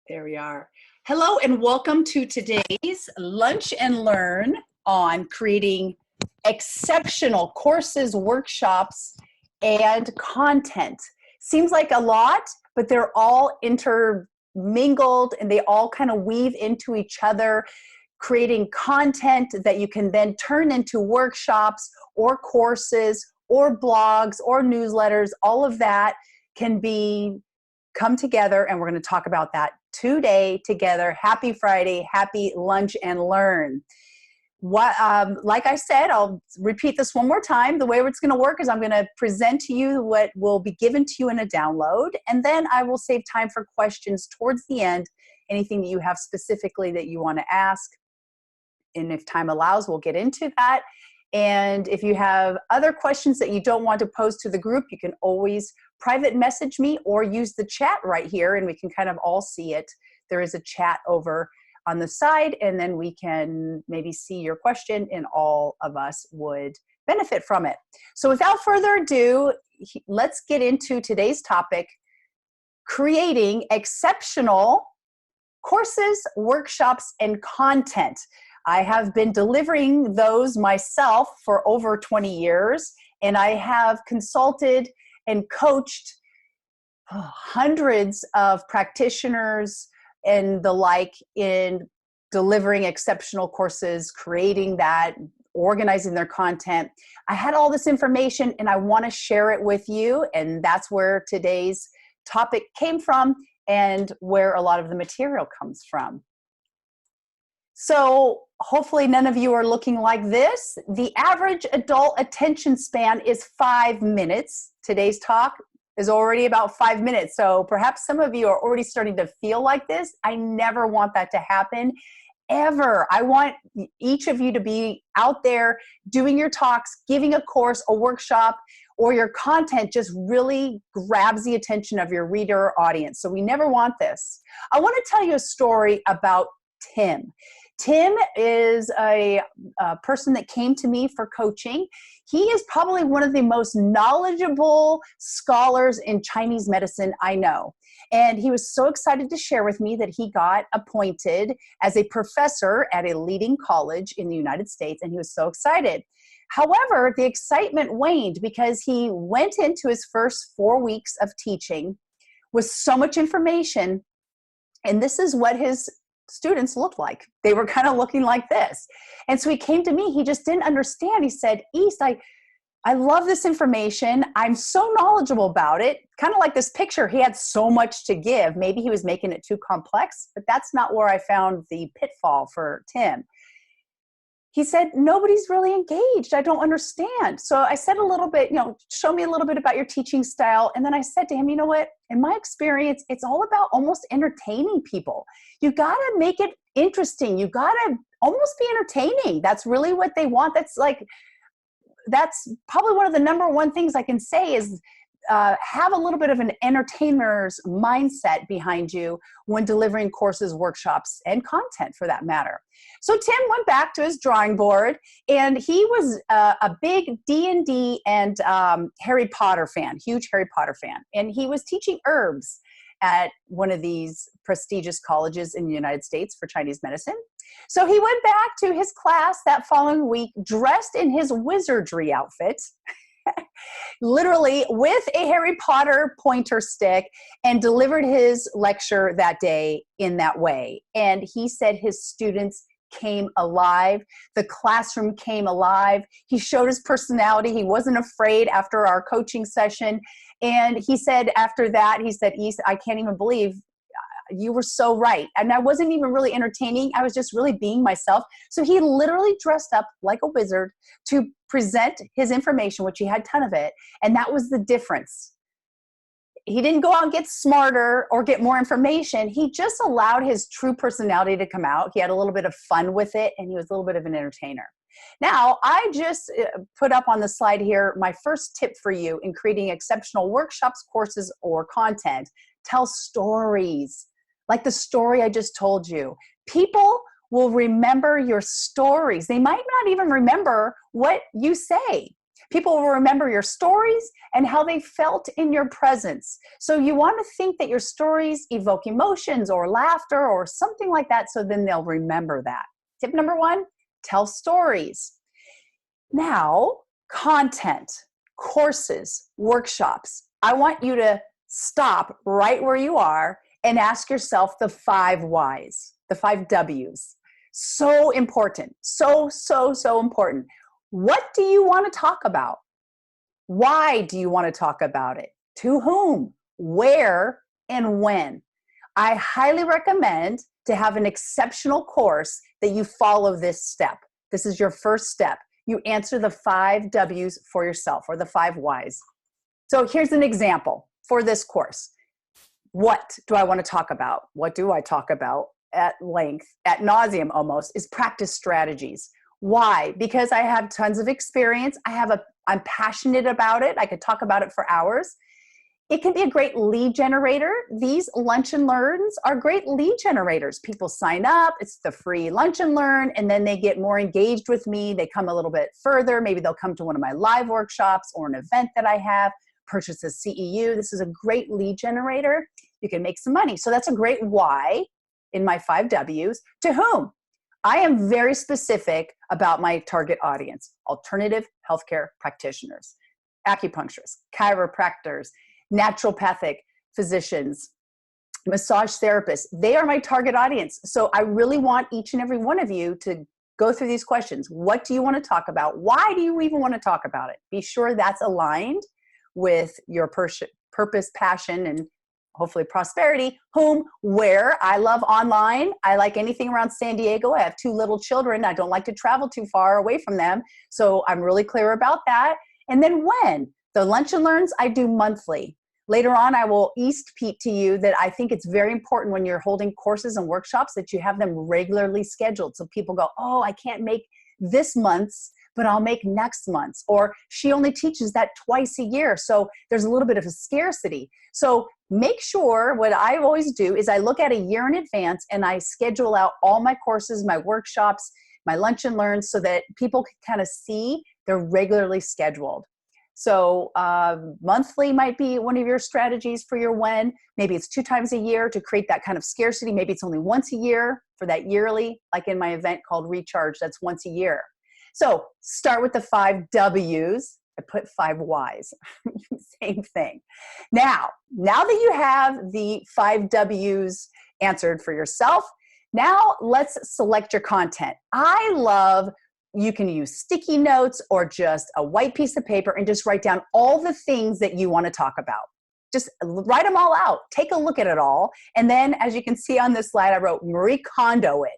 There we are. Hello and welcome to today's Lunch and Learn on creating exceptional courses, workshops, and content. Seems like a lot, but they're all intermingled and they all kind of weave into each other, creating content that you can then turn into workshops or courses or blogs or newsletters. All of that can be come together, and we're going to talk about that today together. Happy Friday, happy Lunch and Learn. Like I said, I'll repeat this one more time. The way it's going to work is I'm going to present to you what will be given to you in a download, and then I will save time for questions towards the end, anything that you have specifically that you want to ask. And if time allows, we'll get into that. And if you have other questions that you don't want to pose to the group, you can always private message me or use the chat right here and we can kind of all see it. There is a chat over on the side and then we can maybe see your question and all of us would benefit from it. So without further ado, let's get into today's topic, creating exceptional courses, workshops, and content. I have been delivering those myself for over 20 years, and I have consulted and coached hundreds of practitioners and the like in delivering exceptional courses, creating that, organizing their content. I had all this information and I want to share it with you, and that's where today's topic came from and where a lot of the material comes from. So hopefully none of you are looking like this. The average adult attention span is 5 minutes. Today's talk is already about 5 minutes. So perhaps some of you are already starting to feel like this. I never want that to happen, ever. I want each of you to be out there doing your talks, giving a course, a workshop, or your content just really grabs the attention of your reader or audience. So we never want this. I want to tell you a story about Tim. Tim is a person that came to me for coaching. He is probably one of the most knowledgeable scholars in Chinese medicine I know. And he was so excited to share with me that he got appointed as a professor at a leading college in the United States, and he was so excited. However, the excitement waned because he went into his first 4 weeks of teaching with so much information, and this is what his students looked like. They were kind of looking like this. And so he came to me, he just didn't understand. He said, East, I love this information. I'm so knowledgeable about it. Kind of like this picture, he had so much to give. Maybe he was making it too complex, but that's not where I found the pitfall for Tim. He said, nobody's really engaged. I don't understand. So I said a little bit, show me a little bit about your teaching style. And then I said to him, you know what? In my experience, it's all about almost entertaining people. You got to make it interesting. You got to almost be entertaining. That's really what they want. That's probably one of the number one things I can say is have a little bit of an entertainer's mindset behind you when delivering courses, workshops, and content for that matter. So Tim went back to his drawing board, and he was a big D&D and Harry Potter fan, huge Harry Potter fan. And he was teaching herbs at one of these prestigious colleges in the United States for Chinese medicine. So he went back to his class that following week dressed in his wizardry outfit, literally with a Harry Potter pointer stick, and delivered his lecture that day in that way. And he said his students came alive. The classroom came alive. He showed his personality. He wasn't afraid after our coaching session. And he said after that, he said, East, I can't even believe you were so right. And I wasn't even really entertaining. I was just really being myself. So he literally dressed up like a wizard to present his information, which he had a ton of it. And that was the difference. He didn't go out and get smarter or get more information. He just allowed his true personality to come out. He had a little bit of fun with it, and he was a little bit of an entertainer. Now, I just put up on the slide here my first tip for you in creating exceptional workshops, courses, or content. Tell stories, like the story I just told you. People will remember your stories. They might not even remember what you say. People will remember your stories and how they felt in your presence. So you want to think that your stories evoke emotions or laughter or something like that, so then they'll remember that. Tip number 1, tell stories. Now, content, courses, workshops. I want you to stop right where you are and ask yourself the 5 whys, the 5 W's. So important. So important. What do you want to talk about? Why do you want to talk about it? To whom? Where? And when? I highly recommend to have an exceptional course that you follow this step. This is your first step. You answer the 5 W's for yourself, or the 5 whys. So here's an example for this course. What do I want to talk about? What do I talk about at length, ad nauseum almost, is practice strategies. Why? Because I have tons of experience. I'm passionate about it. I could talk about it for hours. It can be a great lead generator. These lunch and learns are great lead generators. People sign up, it's the free lunch and learn, and then they get more engaged with me. They come a little bit further. Maybe they'll come to one of my live workshops or an event that I have, purchase a CEU. This is a great lead generator. You can make some money. So that's a great why in my 5 W's. To whom? I am very specific about my target audience: alternative healthcare practitioners, acupuncturists, chiropractors, naturopathic physicians, massage therapists. They are my target audience. So I really want each and every one of you to go through these questions. What do you want to talk about? Why do you even want to talk about it? Be sure that's aligned with your purpose, passion, and hopefully prosperity. Whom, where. I love online. I like anything around San Diego. I have 2 little children. I don't like to travel too far away from them. So I'm really clear about that. And then when? The lunch and learns I do monthly. Later on, I will Pete to you that I think it's very important when you're holding courses and workshops that you have them regularly scheduled. So people go, oh, I can't make this month's, but I'll make next month's. Or she only teaches that twice a year. So there's a little bit of a scarcity. So make sure, what I always do is I look at a year in advance and I schedule out all my courses, my workshops, my lunch and learns, so that people can kind of see they're regularly scheduled. So monthly might be one of your strategies for your when. Maybe it's 2 times a year to create that kind of scarcity. Maybe it's only once a year for that yearly, like in my event called Recharge, that's once a year. So start with the 5 W's. I put 5 Y's, same thing. Now that you have the 5 W's answered for yourself, now let's select your content. You can use sticky notes or just a white piece of paper and just write down all the things that you want to talk about. Just write them all out. Take a look at it all. And then, as you can see on this slide, I wrote Marie Kondo it,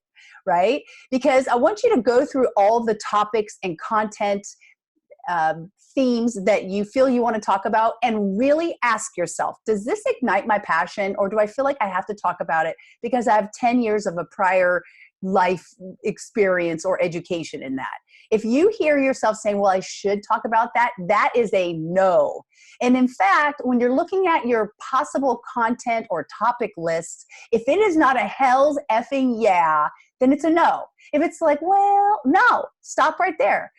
right? Because I want you to go through all the topics and content themes that you feel you want to talk about and really ask yourself, does this ignite my passion, or do I feel like I have to talk about it because I have 10 years of a prior life experience or education in that? If you hear yourself saying, well, I should talk about that, that is a no. And in fact, when you're looking at your possible content or topic list, if it is not a hell's effing yeah, then it's a no. If it's like, well, no, stop right there.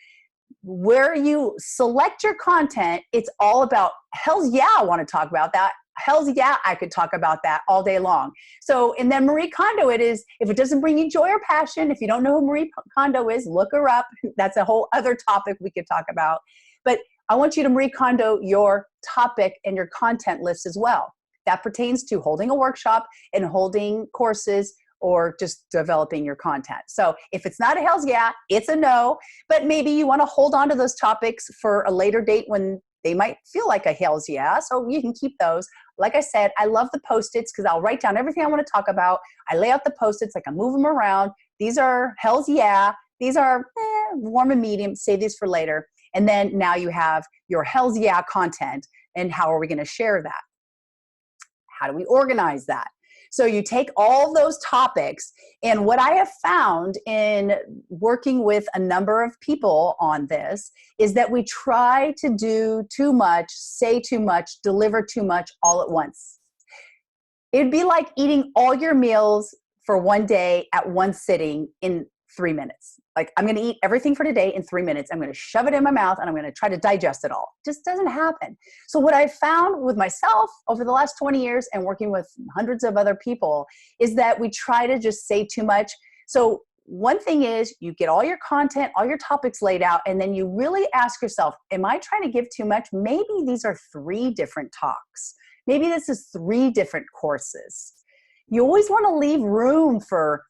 Where you select your content, it's all about, hell's yeah, I want to talk about that. Hell's yeah, I could talk about that all day long. So, and then Marie Kondo it is, if it doesn't bring you joy or passion, if you don't know who Marie Kondo is, look her up. That's a whole other topic we could talk about. But I want you to Marie Kondo your topic and your content list as well. That pertains to holding a workshop and holding courses or just developing your content. So if it's not a hell's yeah, it's a no, but maybe you want to hold on to those topics for a later date when they might feel like a hell's yeah, so you can keep those. Like I said, I love the Post-its because I'll write down everything I want to talk about. I lay out the Post-its, like I move them around. These are hell's yeah. These are warm and medium. Save these for later. And then now you have your hell's yeah content. And how are we going to share that? How do we organize that? So you take all those topics, and what I have found in working with a number of people on this is that we try to do too much, say too much, deliver too much all at once. It'd be like eating all your meals for one day at one sitting in 3 minutes. Like, I'm going to eat everything for today in 3 minutes. I'm going to shove it in my mouth and I'm going to try to digest it all. It just doesn't happen. So what I've found with myself over the last 20 years and working with hundreds of other people is that we try to just say too much. So one thing is you get all your content, all your topics laid out, and then you really ask yourself, am I trying to give too much? Maybe these are 3 different talks. Maybe this is 3 different courses. You always want to leave room for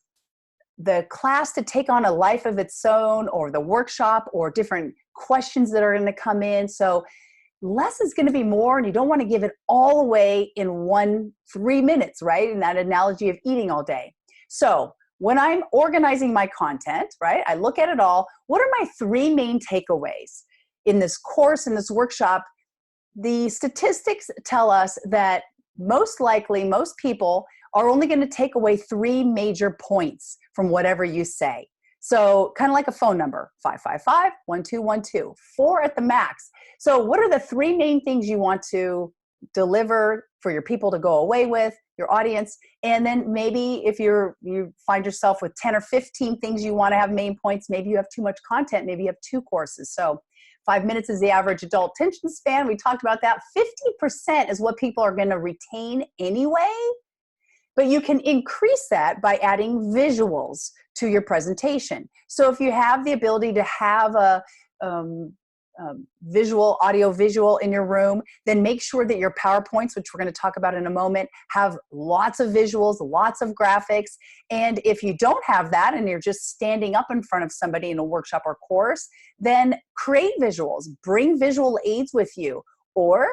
the class to take on a life of its own, or the workshop, or different questions that are going to come in. So less is going to be more, and you don't want to give it all away in 3 minutes, right? In that analogy of eating all day. So when I'm organizing my content, right, I look at it all. What are my 3 main takeaways in this course, in this workshop? The statistics tell us that most likely, most people are only going to take away 3 major points from whatever you say. So kind of like a phone number, 555-1212, 4 at the max. So what are the 3 main things you want to deliver for your people to go away with, your audience? And then maybe if you find yourself with 10 or 15 things you want to have main points, maybe you have too much content, maybe you have 2 courses. So 5 minutes is the average adult attention span. We talked about that. 50% is what people are going to retain anyway, but you can increase that by adding visuals to your presentation. So if you have the ability to have a audio visual in your room, then make sure that your PowerPoints, which we're going to talk about in a moment, have lots of visuals, lots of graphics. And if you don't have that and you're just standing up in front of somebody in a workshop or course, then create visuals, bring visual aids with you. Or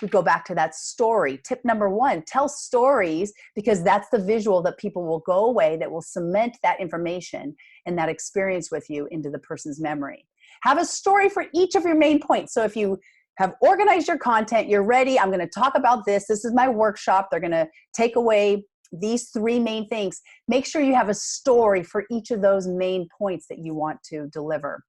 we go back to that story. Tip number 1, tell stories, because that's the visual that people will go away, that will cement that information and that experience with you into the person's memory. Have a story for each of your main points. So if you have organized your content, you're ready, I'm going to talk about this. This is my workshop. They're going to take away these 3 main things. Make sure you have a story for each of those main points that you want to deliver.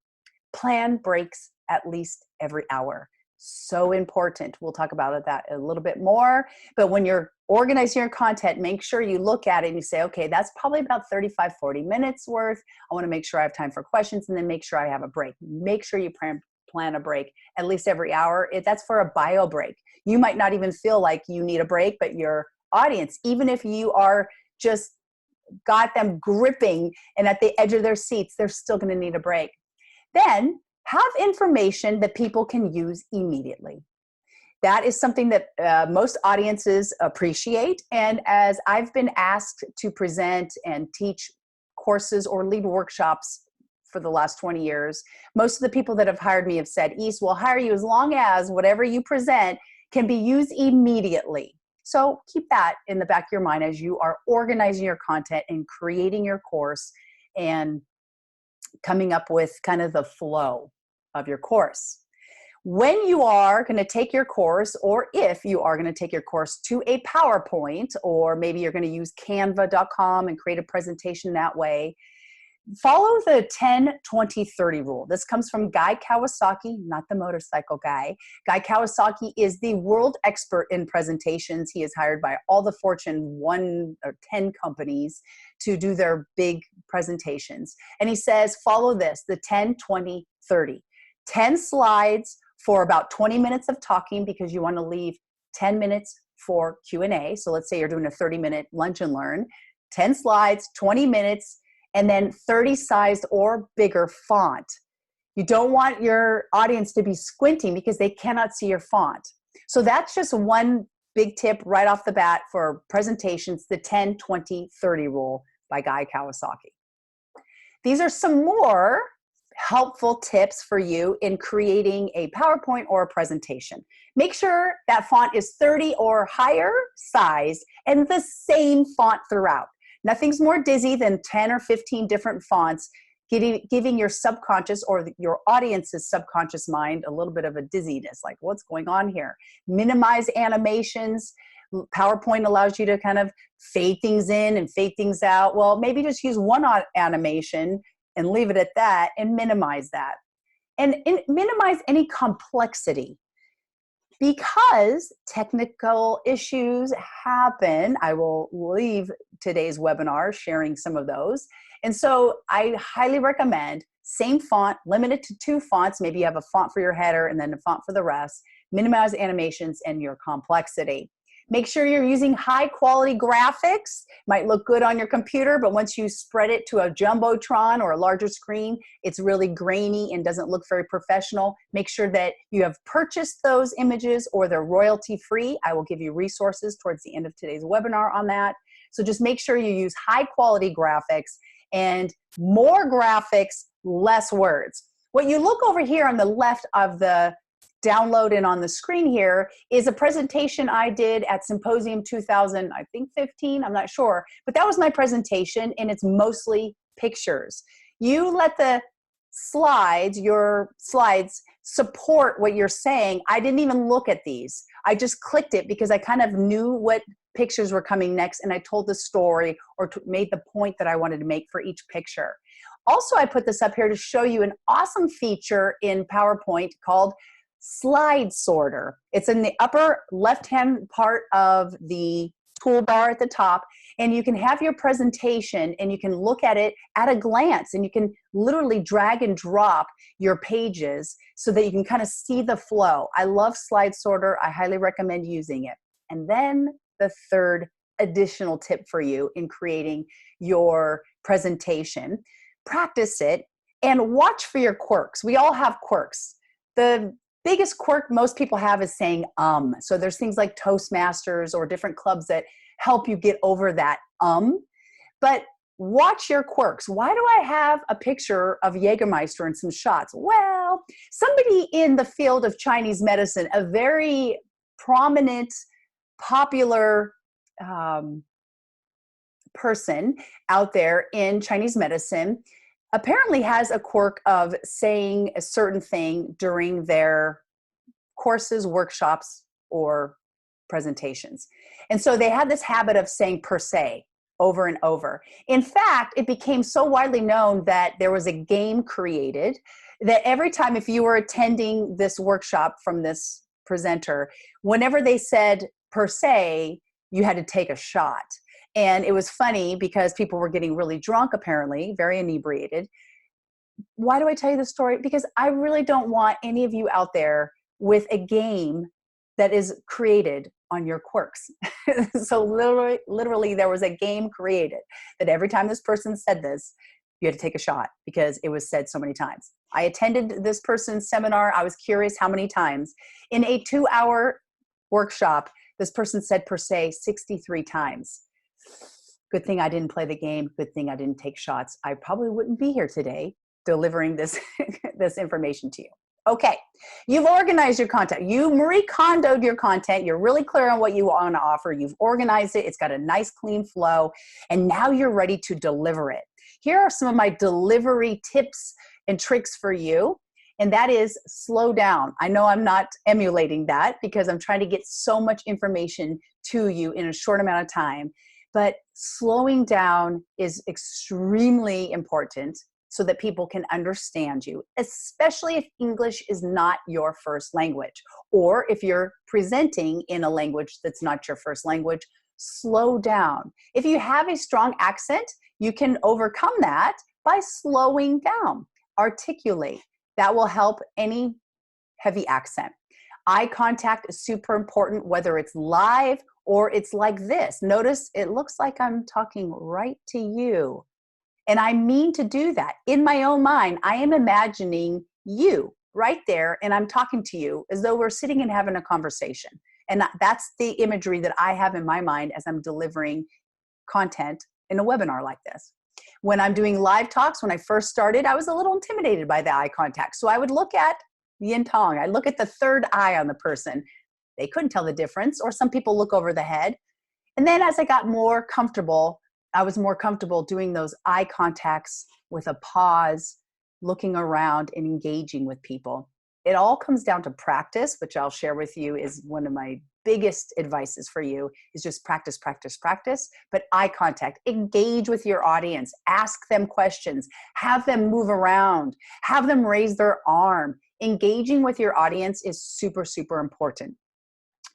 Plan breaks at least every hour. So important. We'll talk about that a little bit more. But when you're organizing your content, make sure you look at it and you say, okay, that's probably about 35, 40 minutes worth. I want to make sure I have time for questions, and then make sure I have a break. Make sure you plan a break at least every hour. That's for a bio break. You might not even feel like you need a break, but your audience, even if you are just got them gripping and at the edge of their seats, they're still going to need a break. Then have information that people can use immediately. That is something that most audiences appreciate. And as I've been asked to present and teach courses or lead workshops for the last 20 years, most of the people that have hired me have said, East, we'll hire you as long as whatever you present can be used immediately. So keep that in the back of your mind as you are organizing your content and creating your course and coming up with kind of the flow of your course. When you are going to take your course, or if you are going to take your course to a PowerPoint, or maybe you're going to use canva.com and create a presentation that way, follow the 10-20-30 rule. This comes from Guy Kawasaki, not the motorcycle guy. Guy Kawasaki is the world expert in presentations. He is hired by all the Fortune 1 or 10 companies to do their big presentations. And he says, follow this, the 10-20-30. 10 slides for about 20 minutes of talking, because you want to leave 10 minutes for Q&A. So let's say you're doing a 30-minute lunch and learn. 10 slides, 20 minutes, and then 30-sized or bigger font. You don't want your audience to be squinting because they cannot see your font. So that's just one big tip right off the bat for presentations, the 10-20-30 rule by Guy Kawasaki. These are some more helpful tips for you in creating a PowerPoint or a presentation. Make sure that font is 30 or higher size and the same font throughout. Nothing's more dizzy than 10 or 15 different fonts, giving your subconscious or your audience's subconscious mind a little bit of a dizziness, like what's going on here? Minimize animations. PowerPoint allows you to kind of fade things in and fade things out. Well, maybe just use one animation and leave it at that and minimize that. And minimize any complexity, because technical issues happen. I will leave today's webinar, sharing some of those. And so I highly recommend same font, limited to 2 fonts. Maybe you have a font for your header and then a font for the rest. Minimize animations and your complexity. Make sure you're using high quality graphics. Might look good on your computer, but once you spread it to a Jumbotron or a larger screen, it's really grainy and doesn't look very professional. Make sure that you have purchased those images or they're royalty free. I will give you resources towards the end of today's webinar on that. So just make sure you use high quality graphics, and more graphics, less words. What you look over here on the left of the download and on the screen here is a presentation I did at Symposium 2000, I think 15, I'm not sure, but that was my presentation, and it's mostly pictures. You let the slides, your slides, support what you're saying. I didn't even look at these. I just clicked it because I kind of knew what pictures were coming next, and I told the story or made the point that I wanted to make for each picture. Also, I put this up here to show you an awesome feature in PowerPoint called Slide Sorter. It's in the upper left-hand part of the toolbar at the top, and you can have your presentation and you can look at it at a glance, and you can literally drag and drop your pages so that you can kind of see the flow. I love Slide Sorter. I highly recommend using it. And then the third additional tip for you in creating your presentation: practice it and watch for your quirks. We all have quirks. The biggest quirk most people have is saying so there's things like Toastmasters or different clubs that help you get over that but watch your quirks. Why do I have a picture of Jägermeister and some shots? Well, somebody in the field of Chinese medicine, a very prominent, popular person out there in Chinese medicine, apparently has a quirk of saying a certain thing during their courses, workshops, or presentations. And so they had this habit of saying per se over and over. In fact, it became so widely known that there was a game created that every time, if you were attending this workshop from this presenter, whenever they said per se, you had to take a shot. And it was funny because people were getting really drunk, apparently, very inebriated. Why do I tell you this story? Because I really don't want any of you out there with a game that is created on your quirks. So literally, there was a game created that every time this person said this, you had to take a shot because it was said so many times. I attended this person's seminar. I was curious how many times. In a 2-hour workshop, this person said per se 63 times. Good thing I didn't play the game. Good thing I didn't take shots. I probably wouldn't be here today delivering this, this information to you. Okay, you've organized your content. You Marie Kondo'd your content. You're really clear on what you want to offer. You've organized it. It's got a nice, clean flow. And now you're ready to deliver it. Here are some of my delivery tips and tricks for you. And that is slow down. I know I'm not emulating that because I'm trying to get so much information to you in a short amount of time. But slowing down is extremely important so that people can understand you, especially if English is not your first language, or if you're presenting in a language that's not your first language. Slow down. If you have a strong accent, you can overcome that by slowing down. Articulate. That will help any heavy accent. Eye contact is super important, whether it's live or it's like this. Notice it looks like I'm talking right to you. And I mean to do that. In my own mind, I am imagining you right there, and I'm talking to you as though we're sitting and having a conversation. And that's the imagery that I have in my mind as I'm delivering content in a webinar like this. When I'm doing live talks, when I first started, I was a little intimidated by the eye contact. So I would look at yin tong. I look at the third eye on the person. They couldn't tell the difference, or some people look over the head. And then as I got more comfortable, I was more comfortable doing those eye contacts with a pause, looking around and engaging with people. It all comes down to practice, which I'll share with you is one of my biggest advices for you, is just practice, practice, practice. But eye contact, engage with your audience, ask them questions, have them move around, have them raise their arm. Engaging with your audience is super, super important.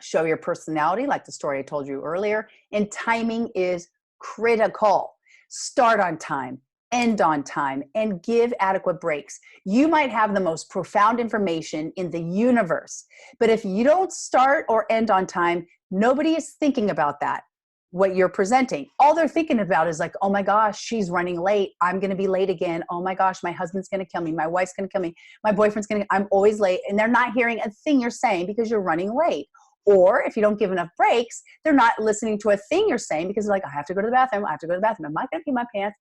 Show your personality, like the story I told you earlier, and timing is critical. Start on time, end on time, and give adequate breaks. You might have the most profound information in the universe, but if you don't start or end on time, nobody is thinking about that, what you're presenting. All they're thinking about is like, oh my gosh, she's running late. I'm going to be late again. Oh my gosh, my husband's going to kill me. My wife's going to kill me. My boyfriend's going to, I'm always late. And they're not hearing a thing you're saying because you're running late. Or if you don't give enough breaks, they're not listening to a thing you're saying because they're like, I have to go to the bathroom. I have to go to the bathroom. Am I going to pee my pants?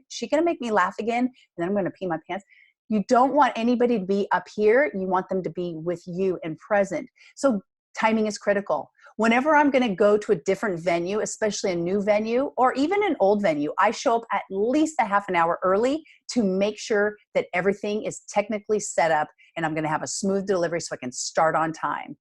She going to make me laugh again? And then I'm going to pee my pants. You don't want anybody to be up here. You want them to be with you and present. So timing is critical. Whenever I'm going to go to a different venue, especially a new venue or even an old venue, I show up at least a half an hour early to make sure that everything is technically set up and I'm going to have a smooth delivery so I can start on time.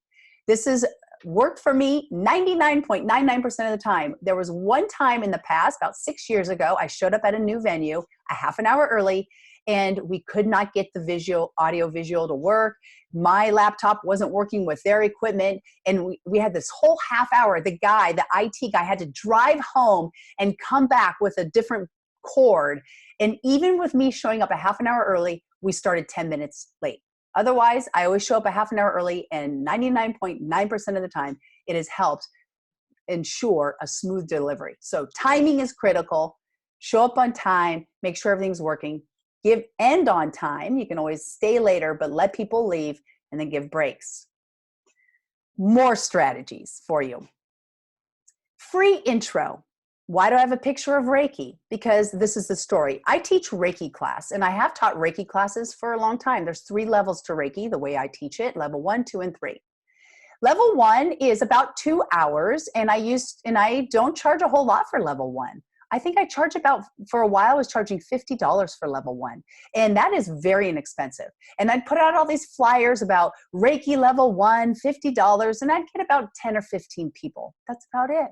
This has worked for me 99.99% of the time. There was one time in the past, about 6 years ago, I showed up at a new venue a half an hour early and we could not get the audio visual to work. My laptop wasn't working with their equipment. And we had this whole half hour. The IT guy had to drive home and come back with a different cord. And even with me showing up a half an hour early, we started 10 minutes late. Otherwise, I always show up a half an hour early, and 99.9% of the time, it has helped ensure a smooth delivery. So timing is critical. Show up on time, make sure everything's working. End on time. You can always stay later, but let people leave and then give breaks. More strategies for you. Free intro. Why do I have a picture of Reiki? Because this is the story. I teach Reiki class, and I have taught Reiki classes for a long time. There's 3 levels to Reiki, the way I teach it, level 1, 2, and 3. Level 1 is about 2 hours, and I don't charge a whole lot for level 1. I think I charge for a while, I was charging $50 for level 1. And that is very inexpensive. And I'd put out all these flyers about Reiki level 1, $50, and I'd get about 10 or 15 people. That's about it.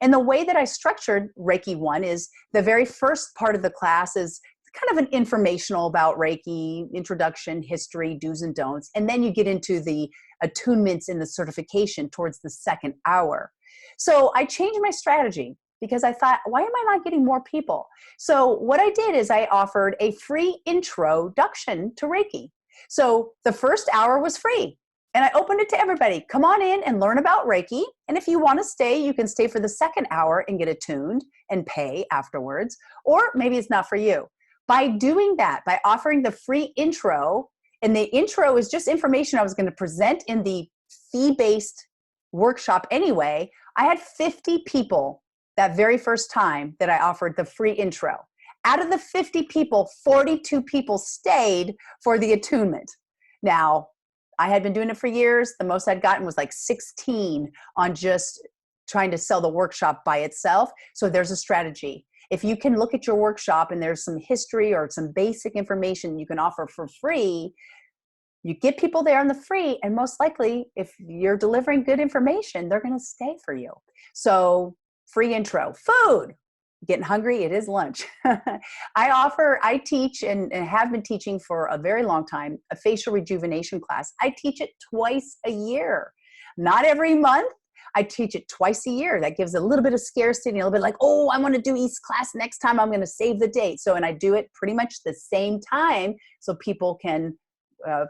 And the way that I structured Reiki 1 is the very first part of the class is kind of an informational about Reiki, introduction, history, do's and don'ts. And then you get into the attunements and the certification towards the second hour. So I changed my strategy because I thought, why am I not getting more people? So what I did is I offered a free introduction to Reiki. So the first hour was free. And I opened it to everybody. Come on in and learn about Reiki. And if you want to stay, you can stay for the second hour and get attuned and pay afterwards. Or maybe it's not for you. By doing that, by offering the free intro, and the intro is just information I was going to present in the fee-based workshop anyway, I had 50 people that very first time that I offered the free intro. Out of the 50 people, 42 people stayed for the attunement. Now, I had been doing it for years. The most I'd gotten was like 16 on just trying to sell the workshop by itself. So there's a strategy. If you can look at your workshop and there's some history or some basic information you can offer for free, you get people there on the free, and most likely, if you're delivering good information, they're going to stay for you. So free intro. Food. Getting hungry, it is lunch. I teach and have been teaching for a very long time, a facial rejuvenation class. I teach it twice a year. Not every month. I teach it twice a year. That gives a little bit of scarcity, a little bit like, oh, I want to do East class next time. I'm going to save the date. And I do it pretty much the same time so people can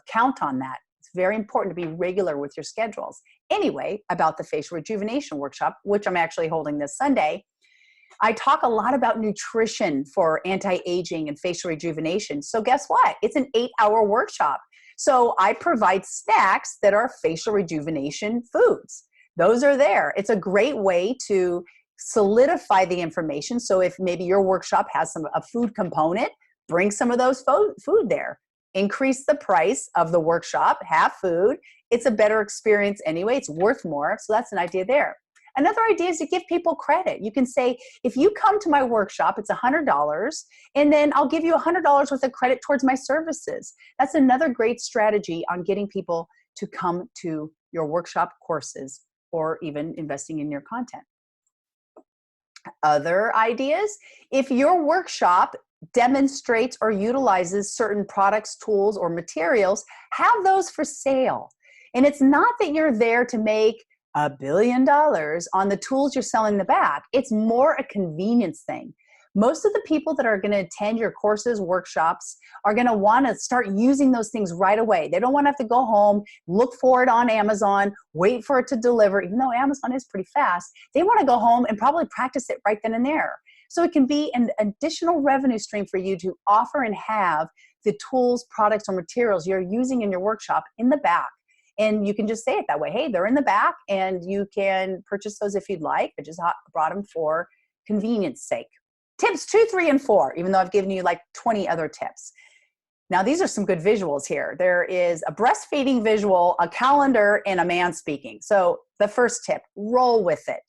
count on that. It's very important to be regular with your schedules. Anyway, about the facial rejuvenation workshop, which I'm actually holding this Sunday, I talk a lot about nutrition for anti-aging and facial rejuvenation. So guess what? It's an 8-hour workshop. So I provide snacks that are facial rejuvenation foods. Those are there. It's a great way to solidify the information. So if maybe your workshop has a food component, bring some of those food there. Increase the price of the workshop, have food. It's a better experience anyway. It's worth more. So that's an idea there. Another idea is to give people credit. You can say, if you come to my workshop, it's $100, and then I'll give you $100 worth of credit towards my services. That's another great strategy on getting people to come to your workshop courses or even investing in your content. Other ideas, if your workshop demonstrates or utilizes certain products, tools, or materials, have those for sale. And it's not that you're there to make $1 billion on the tools you're selling in the back. It's more a convenience thing. Most of the people that are going to attend your courses, workshops, are going to want to start using those things right away. They don't want to have to go home, look for it on Amazon, wait for it to deliver, even though Amazon is pretty fast. They want to go home and probably practice it right then and there. So it can be an additional revenue stream for you to offer and have the tools, products, or materials you're using in your workshop in the back. And you can just say it that way. Hey, they're in the back, and you can purchase those if you'd like. I just brought them for convenience sake. Tips 2, 3, and 4, even though I've given you like 20 other tips. Now, these are some good visuals here. There is a breastfeeding visual, a calendar, and a man speaking. So the first tip, roll with it.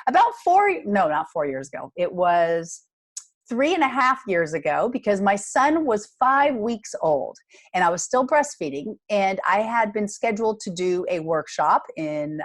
About not 4 years ago. It was 3.5 years ago, because my son was 5 weeks old and I was still breastfeeding, and I had been scheduled to do a workshop in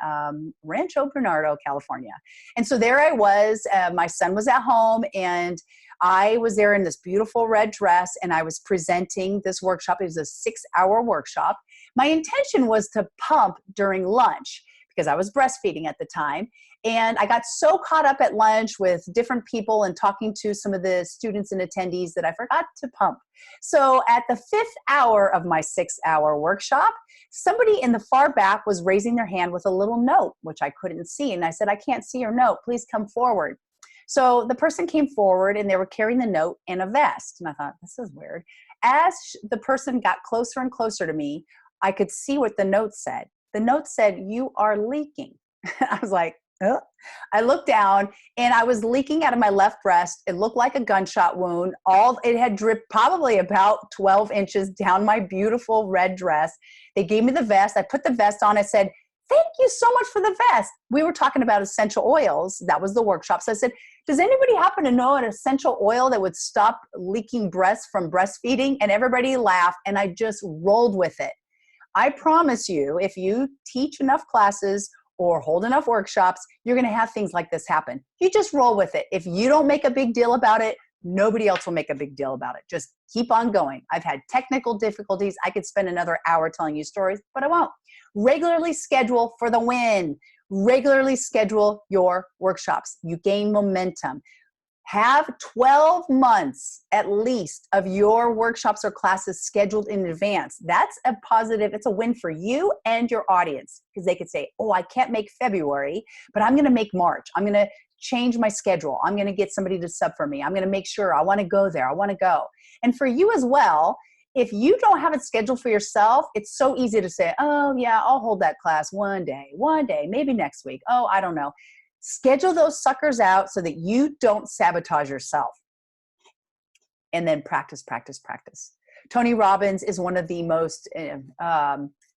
Rancho Bernardo, California. And so there I was, my son was at home, and I was there in this beautiful red dress, and I was presenting this workshop. It was a 6-hour workshop. My intention was to pump during lunch because I was breastfeeding at the time. And I got so caught up at lunch with different people and talking to some of the students and attendees that I forgot to pump. So at the 5th hour of my 6-hour workshop, somebody in the far back was raising their hand with a little note, which I couldn't see. And I said, I can't see your note. Please come forward. So the person came forward, and they were carrying the note and a vest. And I thought, this is weird. As the person got closer and closer to me, I could see what the note said. The note said, "You are leaking." I was like, oh. I looked down, and I was leaking out of my left breast. It looked like a gunshot wound. It had dripped probably about 12 inches down my beautiful red dress. They gave me the vest. I put the vest on. I said, thank you so much for the vest. We were talking about essential oils. That was the workshop. So I said, does anybody happen to know an essential oil that would stop leaking breasts from breastfeeding? And everybody laughed, and I just rolled with it. I promise you, if you teach enough classes or hold enough workshops, you're going to have things like this happen. You just roll with it. If you don't make a big deal about it, nobody else will make a big deal about it. Just keep on going. I've had technical difficulties. I could spend another hour telling you stories, but I won't. Regularly schedule for the win. Regularly schedule your workshops. You gain momentum. Have 12 months at least of your workshops or classes scheduled in advance. That's a positive, it's a win for you and your audience, because they could say, oh, I can't make February, but I'm going to make March. I'm going to change my schedule. I'm going to get somebody to sub for me. I'm going to make sure I want to go there. I want to go. And for you as well, if you don't have it scheduled for yourself, it's so easy to say, oh yeah, I'll hold that class one day, maybe next week. Oh, I don't know. Schedule those suckers out so that you don't sabotage yourself. And then practice, practice, practice. Tony Robbins is one of the most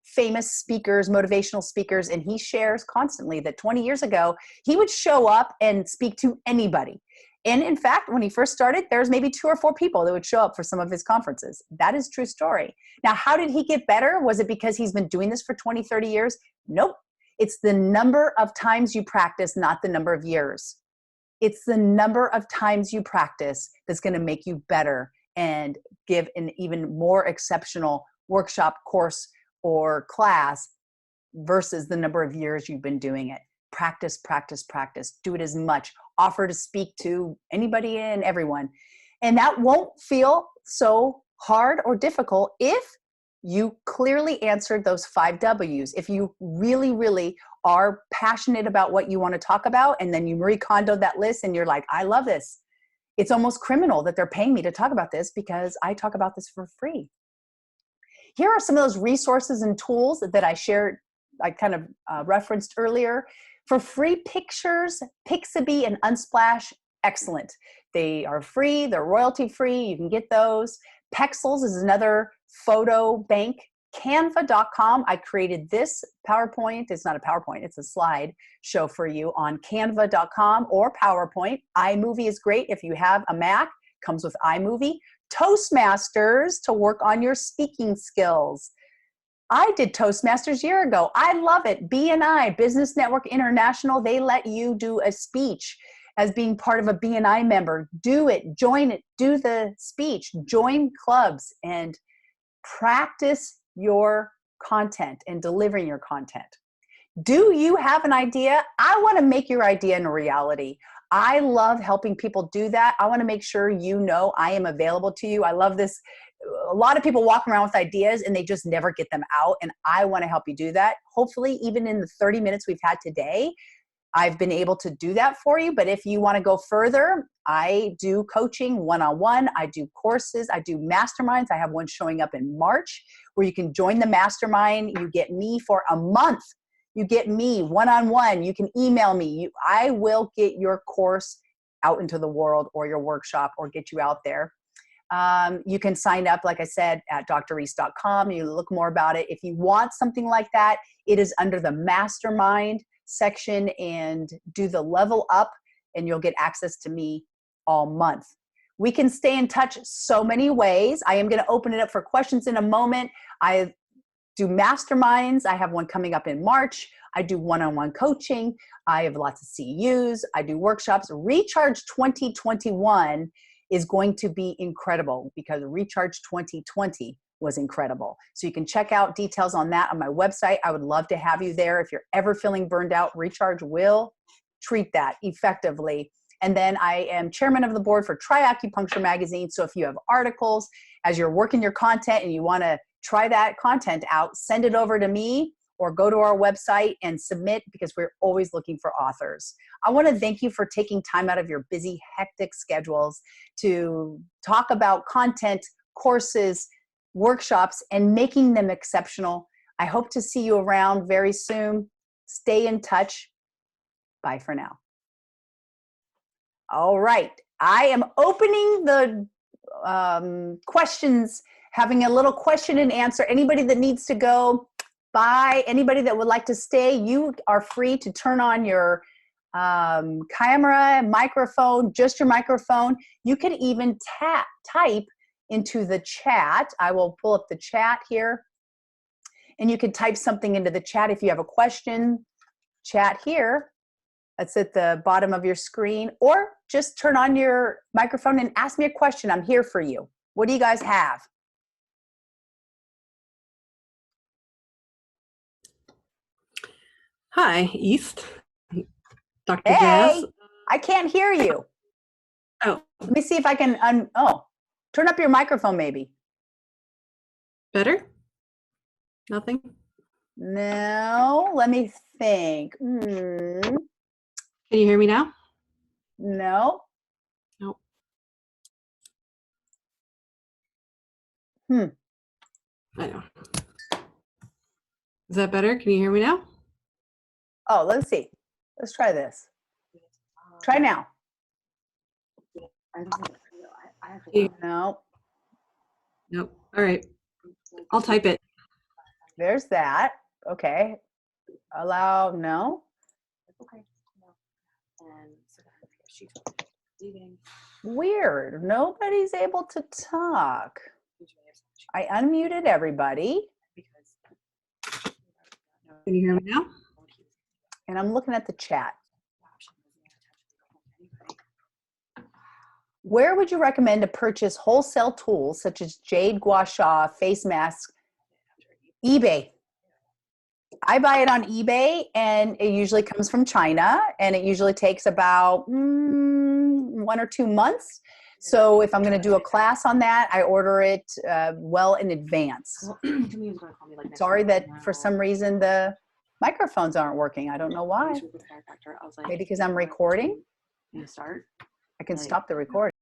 famous speakers, motivational speakers, and he shares constantly that 20 years ago, he would show up and speak to anybody. And in fact, when he first started, there's maybe 2 or 4 people that would show up for some of his conferences. That is a true story. Now, how did he get better? Was it because he's been doing this for 20, 30 years? Nope. It's the number of times you practice, not the number of years. It's the number of times you practice that's going to make you better and give an even more exceptional workshop, course, or class versus the number of years you've been doing it. Practice, practice, practice. Do it as much. Offer to speak to anybody and everyone. And that won't feel so hard or difficult if you clearly answered those 5 W's. If you really, really are passionate about what you want to talk about, and then you Marie Kondoed that list and you're like, I love this. It's almost criminal that they're paying me to talk about this because I talk about this for free. Here are some of those resources and tools that I shared, I kind of referenced earlier. For free pictures, Pixabay and Unsplash, excellent. They are free, they're royalty free, you can get those. Pexels is another photo bank. Canva.com, I created this PowerPoint. It's not a PowerPoint, it's a slide show for you on Canva.com or PowerPoint. iMovie is great if you have a Mac, comes with iMovie. Toastmasters to work on your speaking skills. I did Toastmasters a year ago. I love it. BNI, Business Network International, they let you do a speech as being part of a BNI member. Do it, join it, do the speech, join clubs, and practice your content and delivering your content. Do you have an idea? I want to make your idea a reality. I love helping people do that. I want to make sure you know I am available to you. I love this. A lot of people walk around with ideas and they just never get them out. And I want to help you do that. Hopefully, even in the 30 minutes we've had today, I've been able to do that for you. But if you want to go further, I do coaching one-on-one. I do courses. I do masterminds. I have one showing up in March where you can join the mastermind. You get me for a month. You get me one-on-one. You can email me. I will get your course out into the world or your workshop or get you out there. You can sign up, like I said, at drreese.com. You look more about it. If you want something like that, it is under the mastermind section, and do the level up and you'll get access to me all month. We can stay in touch so many ways. I am going to open it up for questions in a moment. I do masterminds. I have one coming up in March. I do one-on-one coaching. I have lots of CEUs. I do workshops. Recharge 2021 is going to be incredible because Recharge 2020 was incredible. So you can check out details on that on my website. I would love to have you there. If you're ever feeling burned out, Recharge will treat that effectively. And then I am chairman of the board for Try Acupuncture Magazine. So if you have articles as you're working your content and you want to try that content out, send it over to me or go to our website and submit, because we're always looking for authors. I want to thank you for taking time out of your busy, hectic schedules to talk about content, courses, workshops, and making them exceptional. I hope to see you around very soon. Stay in touch. Bye for now. All right. I am opening the questions, having a little question and answer. Anybody that needs to go, bye. Anybody that would like to stay, you are free to turn on your camera, microphone, just your microphone. You can even type into the chat. I will pull up the chat here, and you can type something into the chat if you have a question. Chat here. That's at the bottom of your screen, or just turn on your microphone and ask me a question. I'm here for you. What do you guys have? Hi, East. Dr. Hey, Jazz. I can't hear you. Oh, Let me see if I can, turn up your microphone maybe. better? Nothing? No, let me think. Can you hear me now? No. Nope. I know. Is that better? Can you hear me now? Oh, let's see. Let's try this. Try now. No. Nope. All right. I'll type it. There's that. Okay. Allow, no. Weird. Nobody's able to talk. I unmuted everybody. Can you hear me now? And I'm looking at the chat. Where would you recommend to purchase wholesale tools such as jade, gua sha, face masks? eBay. I buy it on eBay, and it usually comes from China, and it usually takes about 1 or 2 months. So if I'm going to do a class on that, I order it well in advance. Sorry that for some reason the microphones aren't working. I don't know why. Maybe because I'm recording. I can stop the recording.